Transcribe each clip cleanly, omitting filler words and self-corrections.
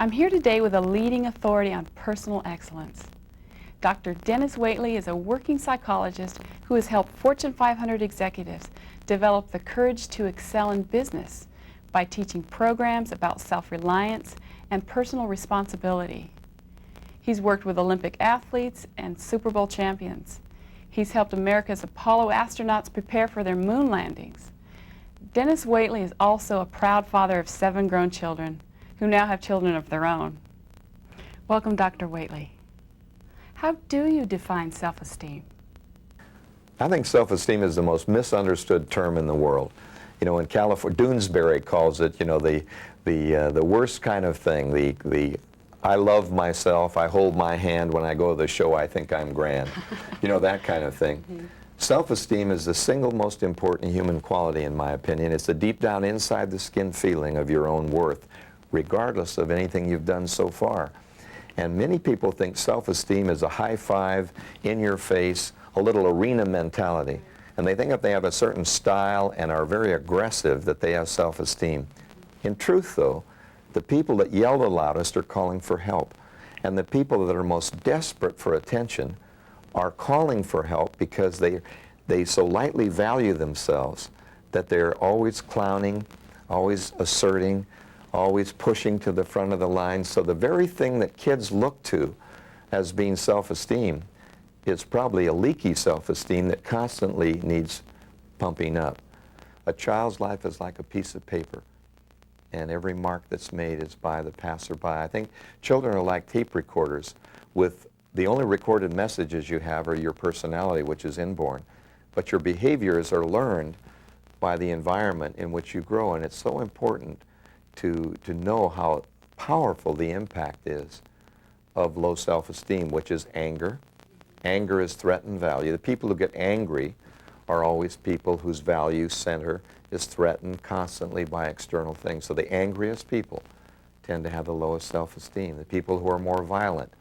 I'm here today with a leading authority on personal excellence. Dr. Dennis Waitley is a working psychologist who has helped Fortune 500 executives develop the courage to excel in business by teaching programs about self-reliance and personal responsibility. He's worked with Olympic athletes and Super Bowl champions. He's helped America's Apollo astronauts prepare for their moon landings. Dennis Waitley is also a proud father of 7 grown children who now have children of their own. Welcome, Dr. Waitley. How do you define self-esteem? I think self-esteem is the most misunderstood term in the world. You know, in California, Doonesbury calls it, you know, the worst kind of thing. The I love myself, I hold my hand when I go to the show, I think I'm grand. You know, that kind of thing. Mm-hmm. Self-esteem is the single most important human quality, in my opinion. It's the deep down inside the skin feeling of your own worth, regardless of anything you've done so far. And many people think self-esteem is a high five, in your face, a little arena mentality. And they think if they have a certain style and are very aggressive that they have self-esteem. In truth, though, the people that yell the loudest are calling for help. And the people that are most desperate for attention are calling for help because they so lightly value themselves that they're always clowning, always asserting, always pushing to the front of the line. So the very thing that kids look to as being self-esteem is probably a leaky self-esteem that constantly needs pumping up. A child's life is like a piece of paper, and every mark that's made is by the passerby. I think children are like tape recorders with the only recorded messages you have are your personality, which is inborn. But your behaviors are learned by the environment in which you grow, and it's so important to know how powerful the impact is of low self-esteem, which is anger. Anger is threatened value. The people who get angry are always people whose value center is threatened constantly by external things. So the angriest people tend to have the lowest self-esteem. The people who are more violent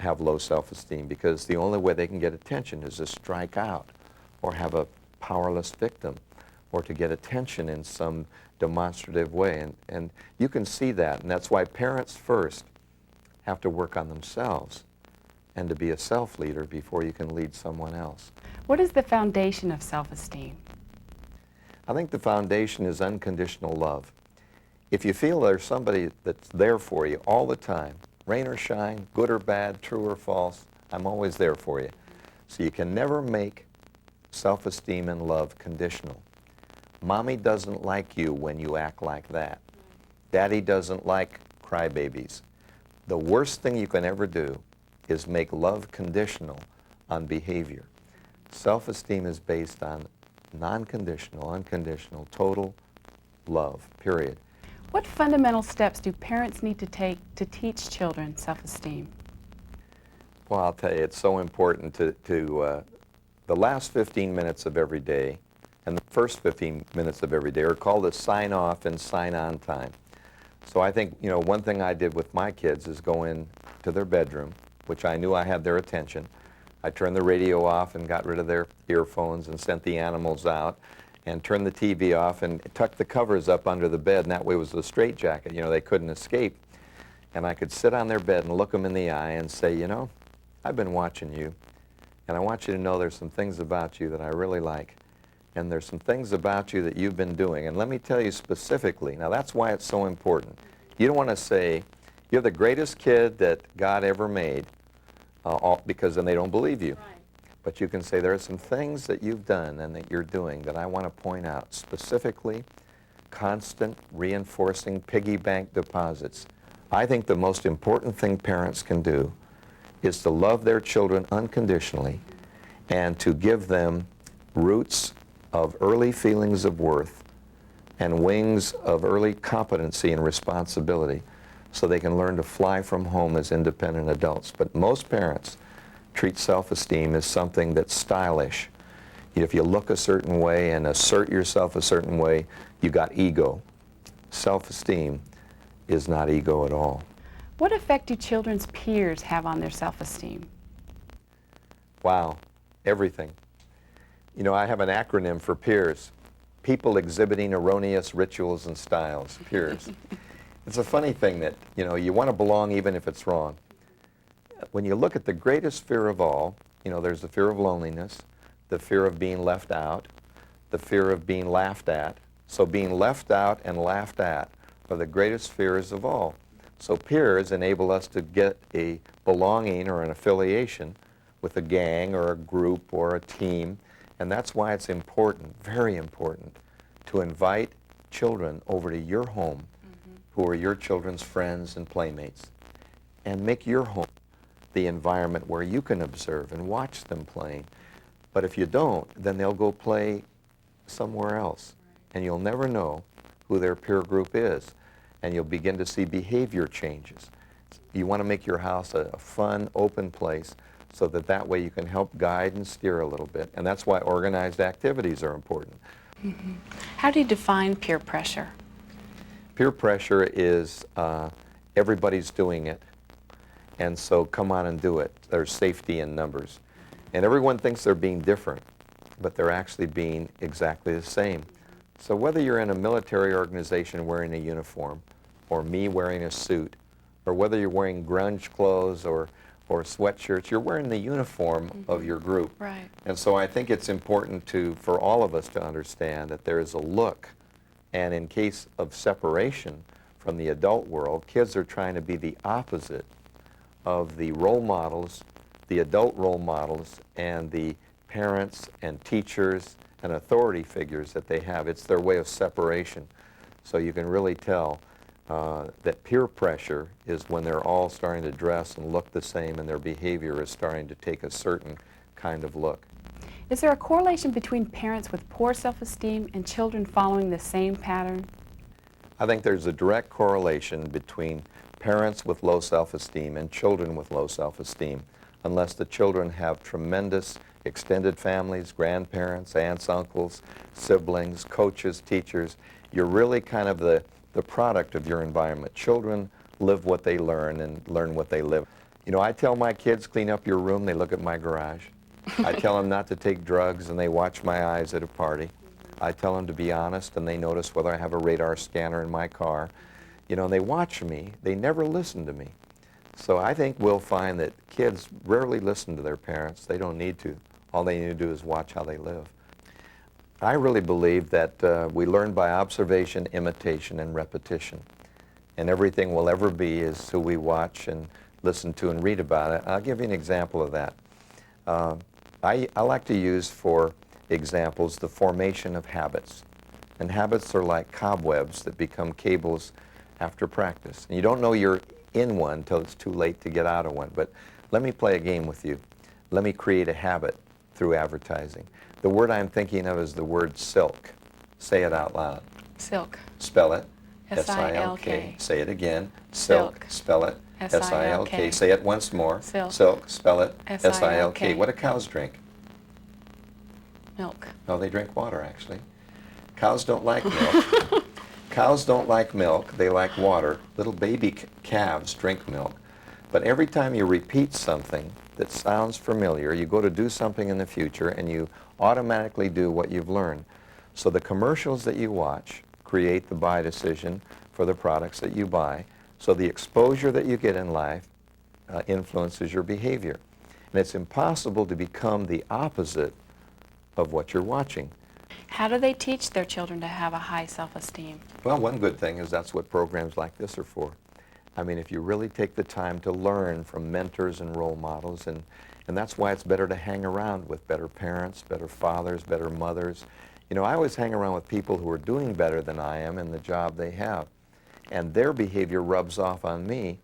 have low self-esteem because the only way they can get attention is to strike out or have a powerless victim or to get attention in some demonstrative way. And you can see that, and that's why parents first have to work on themselves and to be a self-leader before you can lead someone else. What is the foundation of self-esteem? I think the foundation is unconditional love. If you feel there's somebody that's there for you all the time, rain or shine, good or bad, true or false, I'm always there for you. So you can never make self-esteem and love conditional. Mommy doesn't like you when you act like that. Daddy doesn't like crybabies. The worst thing you can ever do is make love conditional on behavior. Self-esteem is based on non-conditional, unconditional, total love, period. What fundamental steps do parents need to take to teach children self-esteem? Well, I'll tell you, it's so important to the last 15 minutes of every day and the first 15 minutes of every day are called the sign off and sign on time. So I think, you know, one thing I did with my kids is go in to their bedroom, which I knew I had their attention. I turned the radio off and got rid of their earphones and sent the animals out and turned the TV off and tucked the covers up under the bed, and that way it was a straitjacket. You know, they couldn't escape. And I could sit on their bed and look them in the eye and say, you know, I've been watching you, and I want you to know there's some things about you that I really like, and there's some things about you that you've been doing. And let me tell you specifically, now that's why it's so important. You don't want to say, you're the greatest kid that God ever made, because then they don't believe you. Right. But you can say there are some things that you've done and that you're doing that I want to point out specifically. Constant reinforcing piggy bank deposits. I think the most important thing parents can do is to love their children unconditionally and to give them roots of early feelings of worth and wings of early competency and responsibility so they can learn to fly from home as independent adults. But most parents treat self-esteem as something that's stylish. If you look a certain way and assert yourself a certain way, you got ego. Self-esteem is not ego at all. What effect do children's peers have on their self-esteem? Wow, everything. You know, I have an acronym for peers. People exhibiting erroneous rituals and styles, peers. It's a funny thing that, you want to belong even if it's wrong. When you look at the greatest fear of all, there's the fear of loneliness, the fear of being left out, the fear of being laughed at. So being left out and laughed at are the greatest fears of all. So peers enable us to get a belonging or an affiliation with a gang or a group or a team, and that's why it's important, very important, to invite children over to your home who are your children's friends and playmates, and make your home the environment where you can observe and watch them playing. But if you don't, then they'll go play somewhere else, and you'll never know who their peer group is, and you'll begin to see behavior changes. You want to make your house a fun, open place so that way you can help guide and steer a little bit, and that's why organized activities are important. How do you define peer pressure? Peer pressure is everybody's doing it, and so come on and do it. There's safety in numbers. And everyone thinks they're being different, but they're actually being exactly the same. So whether you're in a military organization wearing a uniform, or me wearing a suit, or whether you're wearing grunge clothes or sweatshirts, you're wearing the uniform of your group. Right. And so I think it's important for all of us to understand that there is a look. And in case of separation from the adult world, kids are trying to be the opposite of the role models, the adult role models, and the parents and teachers and authority figures that they have. It's their way of separation. So you can really tell that peer pressure is when they're all starting to dress and look the same and their behavior is starting to take a certain kind of look. Is there a correlation between parents with poor self-esteem and children following the same pattern? I think there's a direct correlation between parents with low self-esteem and children with low self-esteem, unless the children have tremendous extended families, grandparents, aunts, uncles, siblings, coaches, teachers. You're really kind of the product of your environment. Children live what they learn and learn what they live. I tell my kids, clean up your room, they look at my garage. I tell them not to take drugs, and they watch my eyes at a party. I tell them to be honest, and they notice whether I have a radar scanner in my car. They watch me. They never listen to me. So I think we'll find that kids rarely listen to their parents. They don't need to. All they need to do is watch how they live. I really believe that we learn by observation, imitation, and repetition. And everything we'll ever be is who we watch and listen to and read about it. I'll give you an example of that. I like to use for examples the formation of habits. And habits are like cobwebs that become cables after practice. And you don't know you're in one until it's too late to get out of one. But let me play a game with you. Let me create a habit through advertising. The word I'm thinking of is the word silk. Say it out loud. Silk. Spell it. S-I-L-K. Say it again. Silk. Spell it. S-I-L-K. S-I-L-K. Say it once more. Silk. Silk. Spell it. S-I-L-K. S-I-L-K. What do cows drink? Milk. No, they drink water, actually. Cows don't like milk. Cows don't like milk. They like water. Little baby calves drink milk. But every time you repeat something that sounds familiar, you go to do something in the future, and you automatically do what you've learned. So the commercials that you watch create the buy decision for the products that you buy. So the exposure that you get in life influences your behavior. And it's impossible to become the opposite of what you're watching. How do they teach their children to have a high self-esteem? Well, one good thing is that's what programs like this are for. I mean, if you really take the time to learn from mentors and role models, and that's why it's better to hang around with better parents, better fathers, better mothers. I always hang around with people who are doing better than I am in the job they have. And their behavior rubs off on me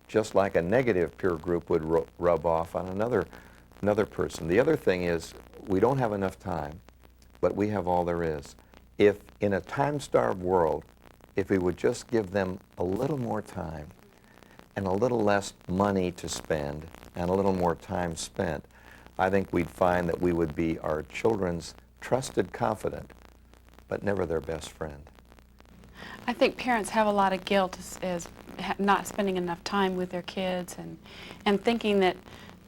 just like a negative peer group would rub off on another person. The other thing is, we don't have enough time, but we have all there is. If in a time-starved world, if we would just give them a little more time and a little less money to spend and a little more time spent, I think we'd find that we would be our children's trusted confidant, but never their best friend. I think parents have a lot of guilt as not spending enough time with their kids and thinking that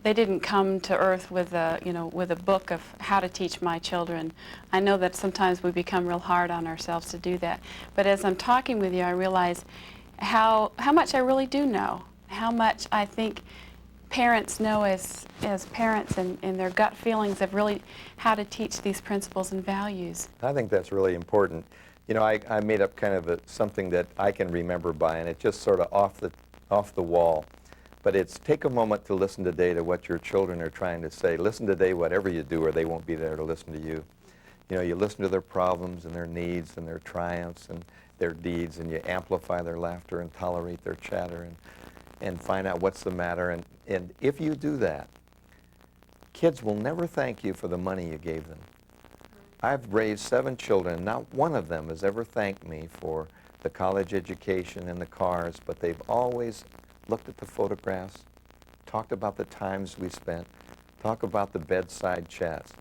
they didn't come to earth with a book of how to teach my children. I know that sometimes we become real hard on ourselves to do that. But as I'm talking with you, I realize how much I really do know, how much I think parents know as parents and their gut feelings of really how to teach these principles and values. I think that's really important. You know, I made up kind of something that I can remember by, and it's just sort of off the wall. But it's take a moment to listen today to what your children are trying to say. Listen today whatever you do, or they won't be there to listen to you. You know, you listen to their problems and their needs and their triumphs and their deeds, and you amplify their laughter and tolerate their chatter and find out what's the matter. And if you do that, kids will never thank you for the money you gave them. I've raised 7 children, and not one of them has ever thanked me for the college education and the cars, but they've always looked at the photographs, talked about the times we spent, talked about the bedside chats.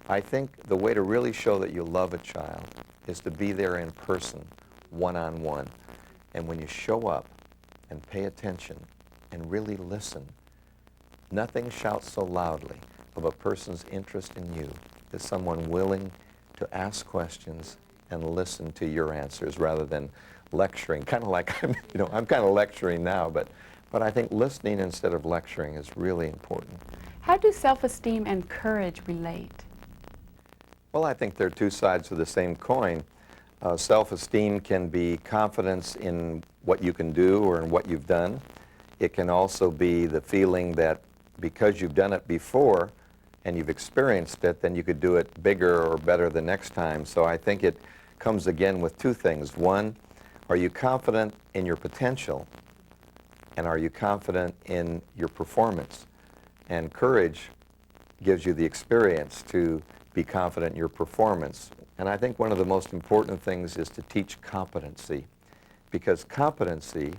I think the way to really show that you love a child is to be there in person, one-on-one. And when you show up and pay attention and really listen, nothing shouts so loudly of a person's interest in you as someone willing to ask questions and listen to your answers rather than lecturing. Kind of like I'm kind of lecturing now, but I think listening instead of lecturing is really important. How do self-esteem and courage relate? Well, I think they're two sides of the same coin. Self-esteem can be confidence in what you can do or in what you've done. It can also be the feeling that because you've done it before and you've experienced it, then you could do it bigger or better the next time. So I think it comes again with two things. One, are you confident in your potential? And are you confident in your performance? And courage gives you the experience to be confident in your performance. And I think one of the most important things is to teach competency, because competency,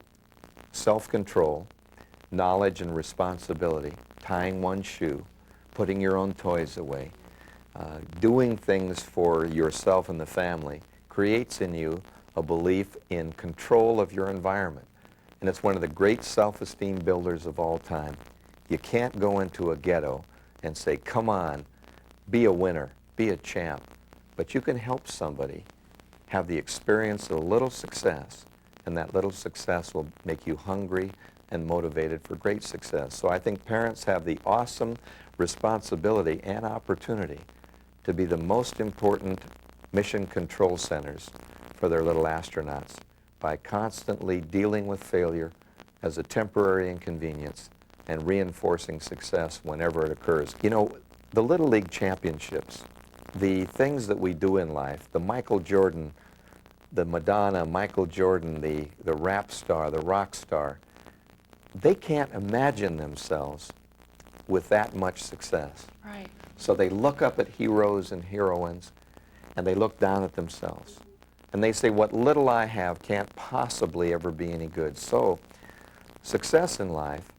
self-control, knowledge and responsibility, tying one's shoe, putting your own toys away, doing things for yourself and the family, creates in you a belief in control of your environment. And it's one of the great self-esteem builders of all time. You can't go into a ghetto and say, come on, be a winner, be a champ. But you can help somebody have the experience of a little success, and that little success will make you hungry and motivated for great success. So I think parents have the awesome responsibility and opportunity to be the most important mission control centers for their little astronauts by constantly dealing with failure as a temporary inconvenience and reinforcing success whenever it occurs. You know, the Little League championships, the things that we do in life, the Michael Jordan, the Madonna, Michael Jordan, the rap star, the rock star, they can't imagine themselves with that much success. Right. So they look up at heroes and heroines, and they look down at themselves. And they say, what little I have can't possibly ever be any good. So success in life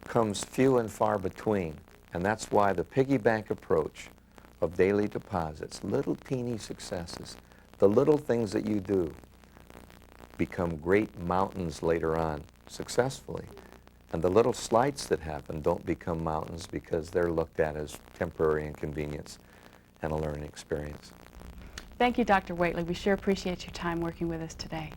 comes few and far between. And that's why the piggy bank approach of daily deposits, little teeny successes, the little things that you do become great mountains later on successfully. And the little slights that happen don't become mountains because they're looked at as temporary inconvenience and a learning experience. Thank you, Dr. Waitley. We sure appreciate your time working with us today.